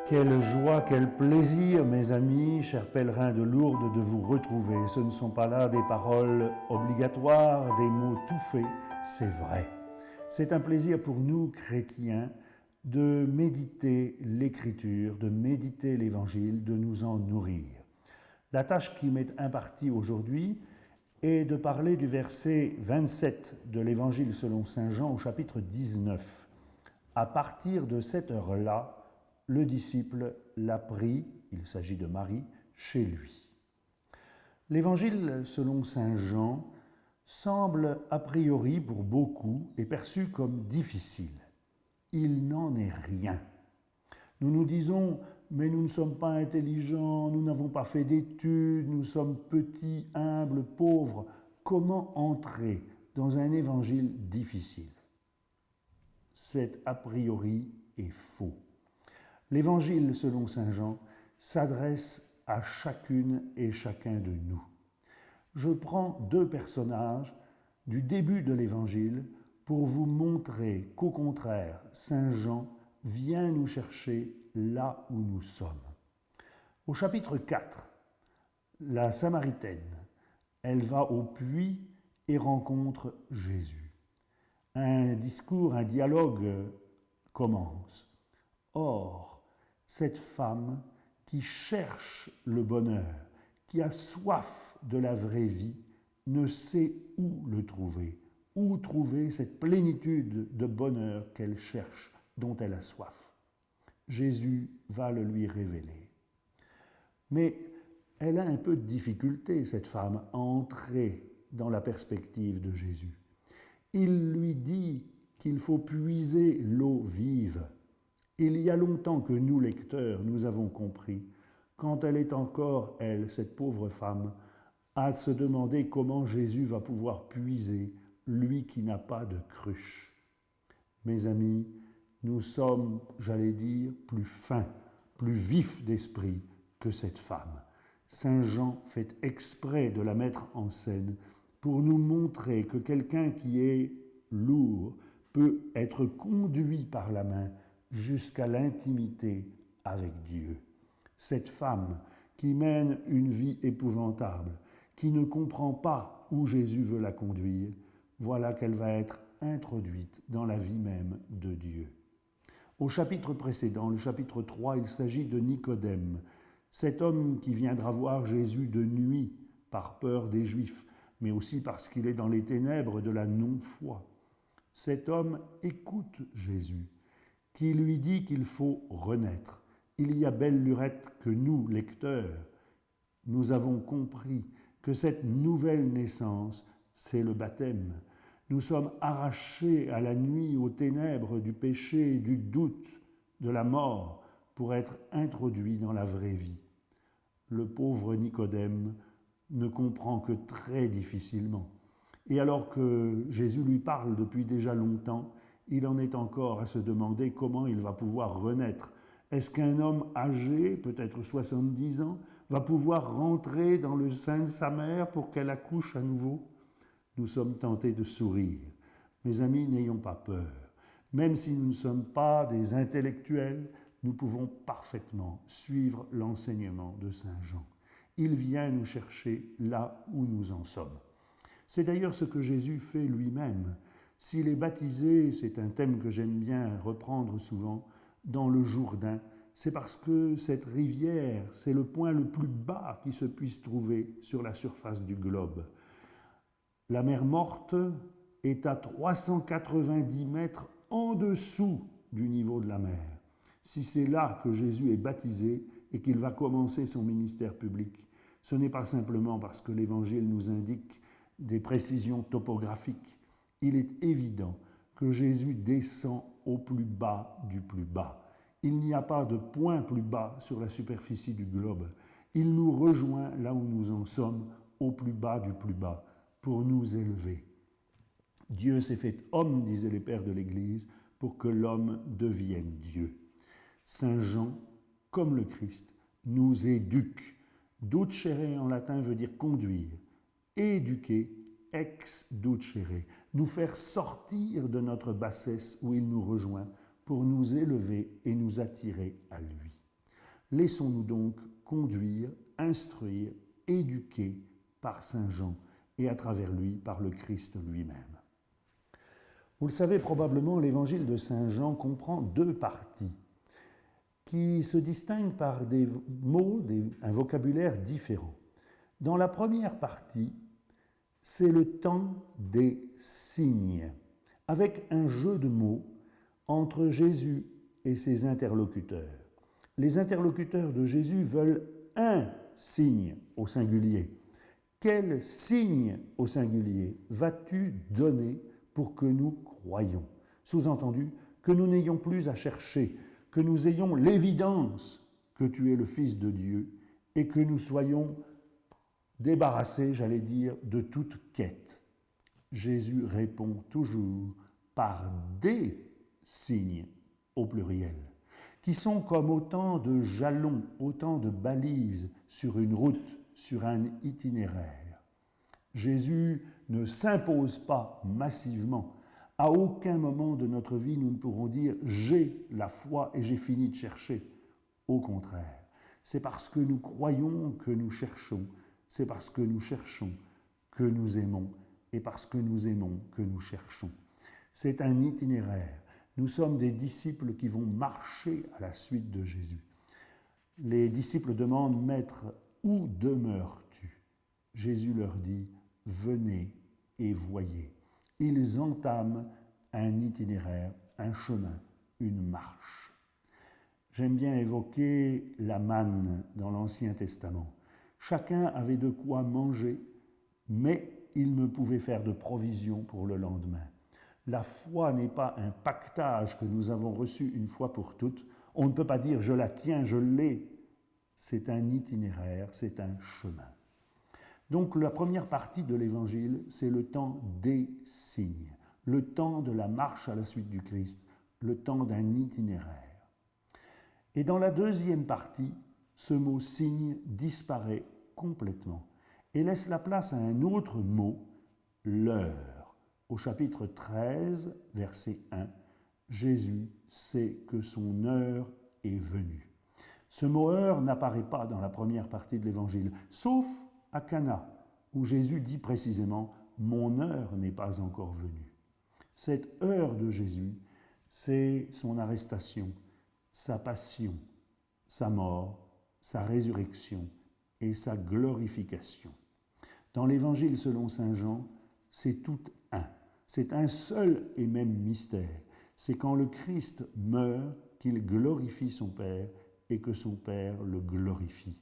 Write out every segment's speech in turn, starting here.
Quelle joie, quel plaisir, mes amis, chers pèlerins de Lourdes, de vous retrouver. Ce ne sont pas là des paroles obligatoires, des mots tout faits, c'est vrai. C'est un plaisir pour nous, chrétiens, de méditer l'Écriture, de méditer l'Évangile, de nous en nourrir. La tâche qui m'est impartie aujourd'hui est de parler du verset 27 de l'Évangile selon saint Jean au chapitre 19. À partir de cette heure-là, le disciple l'a pris, il s'agit de Marie, chez lui. L'Évangile selon saint Jean semble a priori pour beaucoup et perçu comme difficile. Il n'en est rien. Nous nous disons, mais nous ne sommes pas intelligents, nous n'avons pas fait d'études, nous sommes petits, humbles, pauvres. Comment entrer dans un évangile difficile? Cet a priori est faux. L'évangile selon saint Jean s'adresse à chacune et chacun de nous. Je prends deux personnages du début de l'évangile pour vous montrer qu'au contraire, saint Jean vient nous chercher là où nous sommes. Au chapitre 4, la Samaritaine, elle va au puits et rencontre Jésus. Un discours, un dialogue commence. Or, cette femme qui cherche le bonheur, qui a soif de la vraie vie, ne sait où le trouver, où trouver cette plénitude de bonheur qu'elle cherche, dont elle a soif. Jésus va le lui révéler. Mais elle a un peu de difficulté, cette femme, à entrer dans la perspective de Jésus. Il lui dit qu'il faut puiser l'eau vive. Il y a longtemps que nous, lecteurs, nous avons compris, quand elle est encore, elle, cette pauvre femme, à se demander comment Jésus va pouvoir puiser, lui qui n'a pas de cruche. Mes amis, nous sommes, j'allais dire, plus fins, plus vifs d'esprit que cette femme. Saint Jean fait exprès de la mettre en scène pour nous montrer que quelqu'un qui est lourd peut être conduit par la main jusqu'à l'intimité avec Dieu. Cette femme qui mène une vie épouvantable, qui ne comprend pas où Jésus veut la conduire, voilà qu'elle va être introduite dans la vie même de Dieu. Au chapitre précédent, le chapitre 3, il s'agit de Nicodème, cet homme qui viendra voir Jésus de nuit par peur des Juifs, mais aussi parce qu'il est dans les ténèbres de la non-foi. Cet homme écoute Jésus, qui lui dit qu'il faut renaître. Il y a belle lurette que nous, lecteurs, nous avons compris que cette nouvelle naissance, c'est le baptême. Nous sommes arrachés à la nuit, aux ténèbres du péché, du doute, de la mort, pour être introduits dans la vraie vie. Le pauvre Nicodème ne comprend que très difficilement. Et alors que Jésus lui parle depuis déjà longtemps, il en est encore à se demander comment il va pouvoir renaître. Est-ce qu'un homme âgé, peut-être 70 ans, va pouvoir rentrer dans le sein de sa mère pour qu'elle accouche à nouveau? Nous sommes tentés de sourire. Mes amis, n'ayons pas peur. Même si nous ne sommes pas des intellectuels, nous pouvons parfaitement suivre l'enseignement de saint Jean. Il vient nous chercher là où nous en sommes. C'est d'ailleurs ce que Jésus fait lui-même. S'il est baptisé, c'est un thème que j'aime bien reprendre souvent, dans le Jourdain, c'est parce que cette rivière, c'est le point le plus bas qui se puisse trouver sur la surface du globe. La mer Morte est à 390 mètres en dessous du niveau de la mer. Si c'est là que Jésus est baptisé et qu'il va commencer son ministère public, ce n'est pas simplement parce que l'Évangile nous indique des précisions topographiques. Il est évident que Jésus descend au plus bas du plus bas. Il n'y a pas de point plus bas sur la superficie du globe. Il nous rejoint là où nous en sommes, au plus bas du plus bas, pour nous élever. Dieu s'est fait homme, disaient les pères de l'Église, pour que l'homme devienne Dieu. Saint Jean, comme le Christ, nous éduque. Ducere en latin veut dire conduire. Éduquer, ex ducere, nous faire sortir de notre bassesse où il nous rejoint pour nous élever et nous attirer à lui. Laissons-nous donc conduire, instruire, éduquer par Saint Jean et à travers lui par le Christ lui-même. Vous le savez probablement, l'évangile de Saint Jean comprend deux parties qui se distinguent par des mots, un vocabulaire différent. Dans la première partie, c'est le temps des signes, avec un jeu de mots entre Jésus et ses interlocuteurs. Les interlocuteurs de Jésus veulent un signe au singulier. Quel signe au singulier vas-tu donner pour que nous croyions? Sous-entendu, que nous n'ayons plus à chercher, que nous ayons l'évidence que tu es le Fils de Dieu et que nous soyons débarrassés, j'allais dire, de toute quête. Jésus répond toujours par des signes au pluriel, qui sont comme autant de jalons, autant de balises sur une route, sur un itinéraire. Jésus ne s'impose pas massivement. À aucun moment de notre vie, nous ne pourrons dire « j'ai la foi et j'ai fini de chercher ». Au contraire, c'est parce que nous croyons que nous cherchons, c'est parce que nous cherchons que nous aimons, et parce que nous aimons que nous cherchons. C'est un itinéraire. Nous sommes des disciples qui vont marcher à la suite de Jésus. Les disciples demandent « Maître, où demeures-tu » Jésus leur dit « Venez et voyez ». Ils entament un itinéraire, un chemin, une marche. J'aime bien évoquer la manne dans l'Ancien Testament. Chacun avait de quoi manger, mais il ne pouvait faire de provision pour le lendemain. La foi n'est pas un pactage que nous avons reçu une fois pour toutes. On ne peut pas dire « je la tiens, je l'ai ». C'est un itinéraire, c'est un chemin. Donc la première partie de l'Évangile, c'est le temps des signes, le temps de la marche à la suite du Christ, le temps d'un itinéraire. Et dans la deuxième partie, ce mot signe disparaît complètement et laisse la place à un autre mot, l'heure. Au chapitre 13, verset 1, Jésus sait que son heure est venue. Ce mot heure n'apparaît pas dans la première partie de l'Évangile, sauf à Cana, où Jésus dit précisément « Mon heure n'est pas encore venue ». Cette heure de Jésus, c'est son arrestation, sa passion, sa mort, sa résurrection et sa glorification. Dans l'Évangile selon saint Jean, c'est tout un. C'est un seul et même mystère. C'est quand le Christ meurt qu'il glorifie son Père et que son Père le glorifie.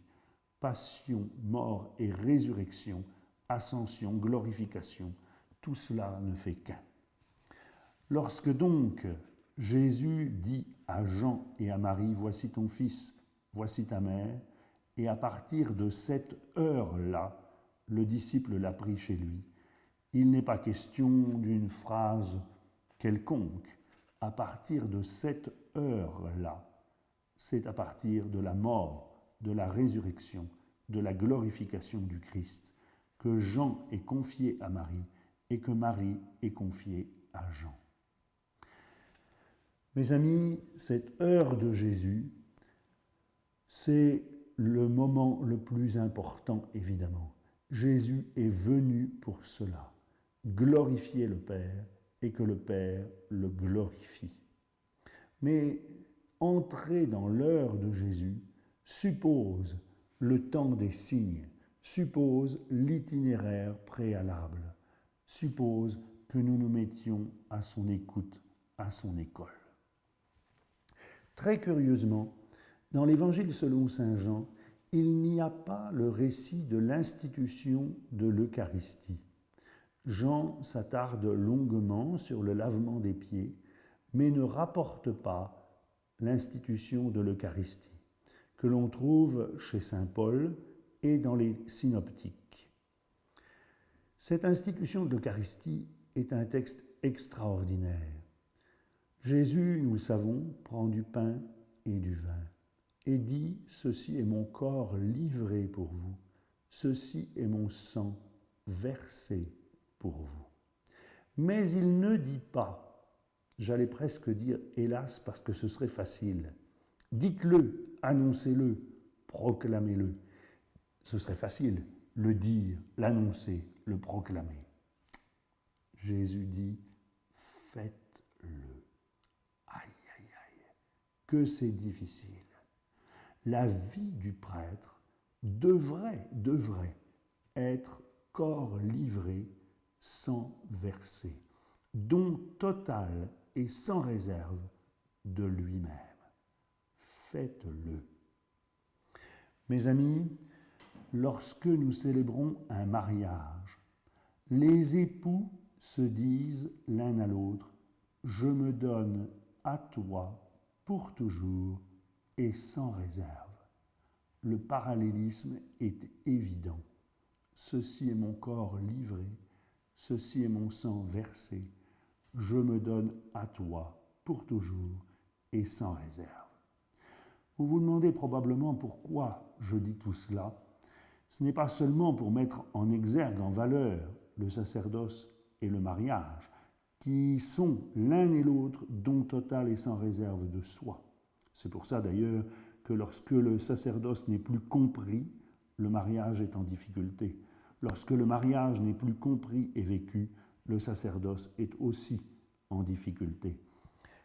Passion, mort et résurrection, ascension, glorification, tout cela ne fait qu'un. Lorsque donc Jésus dit à Jean et à Marie « Voici ton fils, voici ta mère », et à partir de cette heure-là, le disciple l'a pris chez lui, il n'est pas question d'une phrase quelconque. À partir de cette heure-là, c'est à partir de la mort, de la résurrection, de la glorification du Christ, que Jean est confié à Marie et que Marie est confiée à Jean. Mes amis, cette heure de Jésus, c'est le moment le plus important, évidemment. Jésus est venu pour cela, glorifier le Père et que le Père le glorifie. Mais entrer dans l'heure de Jésus suppose le temps des signes, suppose l'itinéraire préalable, suppose que nous nous mettions à son écoute, à son école. Très curieusement, dans l'Évangile selon saint Jean, il n'y a pas le récit de l'institution de l'Eucharistie. Jean s'attarde longuement sur le lavement des pieds, mais ne rapporte pas l'institution de l'Eucharistie, que l'on trouve chez saint Paul et dans les synoptiques. Cette institution de l'Eucharistie est un texte extraordinaire. Jésus, nous le savons, prend du pain et du vin et dit « Ceci est mon corps livré pour vous, ceci est mon sang versé pour vous ». Mais il ne dit pas, j'allais presque dire « hélas » parce que ce serait facile, « dites-le annoncez-le, proclamez-le. Ce serait facile, le dire, l'annoncer, le proclamer. Jésus dit, faites-le. Aïe, aïe, aïe, que c'est difficile. La vie du prêtre devrait être corps livré sans verser, don total et sans réserve de lui-même. Faites-le. Mes amis, lorsque nous célébrons un mariage, les époux se disent l'un à l'autre, je me donne à toi pour toujours et sans réserve. Le parallélisme est évident. Ceci est mon corps livré, ceci est mon sang versé, je me donne à toi pour toujours et sans réserve. Vous vous demandez probablement pourquoi je dis tout cela. Ce n'est pas seulement pour mettre en exergue, en valeur, le sacerdoce et le mariage, qui sont l'un et l'autre don total et sans réserve de soi. C'est pour ça d'ailleurs que lorsque le sacerdoce n'est plus compris, le mariage est en difficulté. Lorsque le mariage n'est plus compris et vécu, le sacerdoce est aussi en difficulté.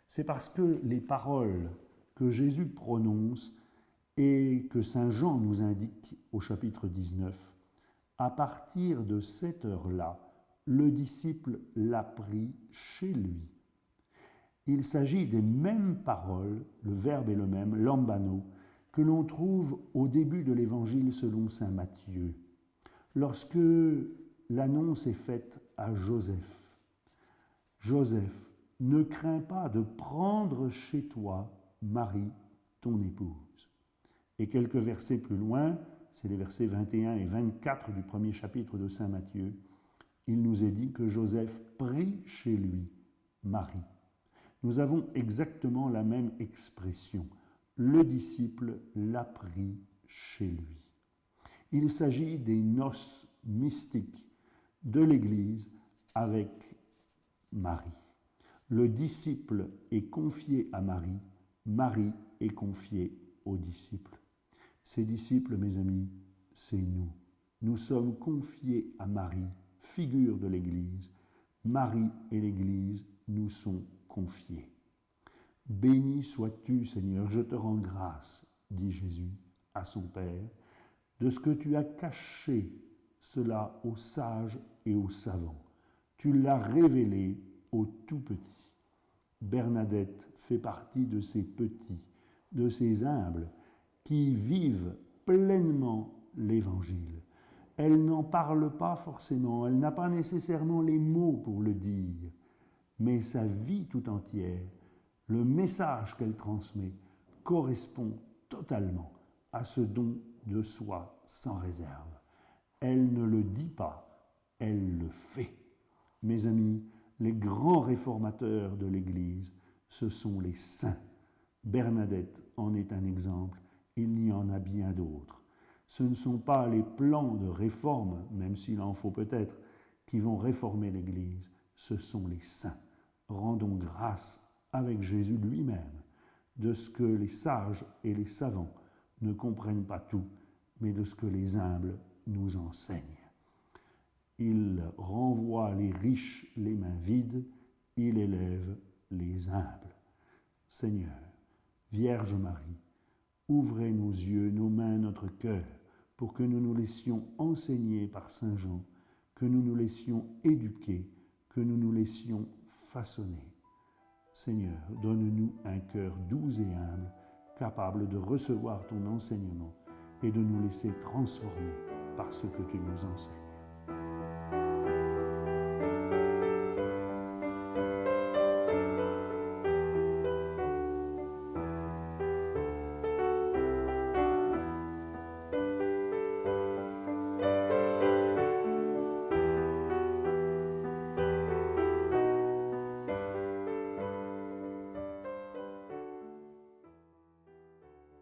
C'est parce que les paroles que Jésus prononce et que Saint Jean nous indique au chapitre 19, à partir de cette heure-là, le disciple l'a pris chez lui. Il s'agit des mêmes paroles, le verbe est le même, lambano, que l'on trouve au début de l'évangile selon saint Matthieu, lorsque l'annonce est faite à Joseph. Joseph, ne crains pas de prendre chez toi Marie, ton épouse. Et quelques versets plus loin, c'est les versets 21 et 24 du premier chapitre de saint Matthieu, il nous est dit que Joseph prit chez lui Marie. Nous avons exactement la même expression. Le disciple l'a pris chez lui. Il s'agit des noces mystiques de l'Église avec Marie. Le disciple est confié à Marie, Marie est confiée au disciple. Ces disciples, mes amis, c'est nous. Nous sommes confiés à Marie, figure de l'Église. Marie et l'Église nous sont confiés. Béni sois-tu, Seigneur, je te rends grâce, dit Jésus à son Père, de ce que tu as caché cela aux sages et aux savants. Tu l'as révélé aux tout-petits. Bernadette fait partie de ces petits, de ces humbles, qui vivent pleinement l'Évangile. Elle n'en parle pas forcément, elle n'a pas nécessairement les mots pour le dire, mais sa vie tout entière, le message qu'elle transmet, correspond totalement à ce don de soi sans réserve. Elle ne le dit pas, elle le fait. Mes amis, les grands réformateurs de l'Église, ce sont les saints. Bernadette en est un exemple, il y en a bien d'autres. Ce ne sont pas les plans de réforme, même s'il en faut peut-être, qui vont réformer l'Église, ce sont les saints. Rendons grâce avec Jésus lui-même de ce que les sages et les savants ne comprennent pas tout, mais de ce que les humbles nous enseignent. Il renvoie les riches les mains vides, il élève les humbles. Seigneur, Vierge Marie, ouvrez nos yeux, nos mains, notre cœur, pour que nous nous laissions enseigner par Saint Jean, que nous nous laissions éduquer, que nous nous laissions façonner. Seigneur, donne-nous un cœur doux et humble, capable de recevoir ton enseignement et de nous laisser transformer par ce que tu nous enseignes.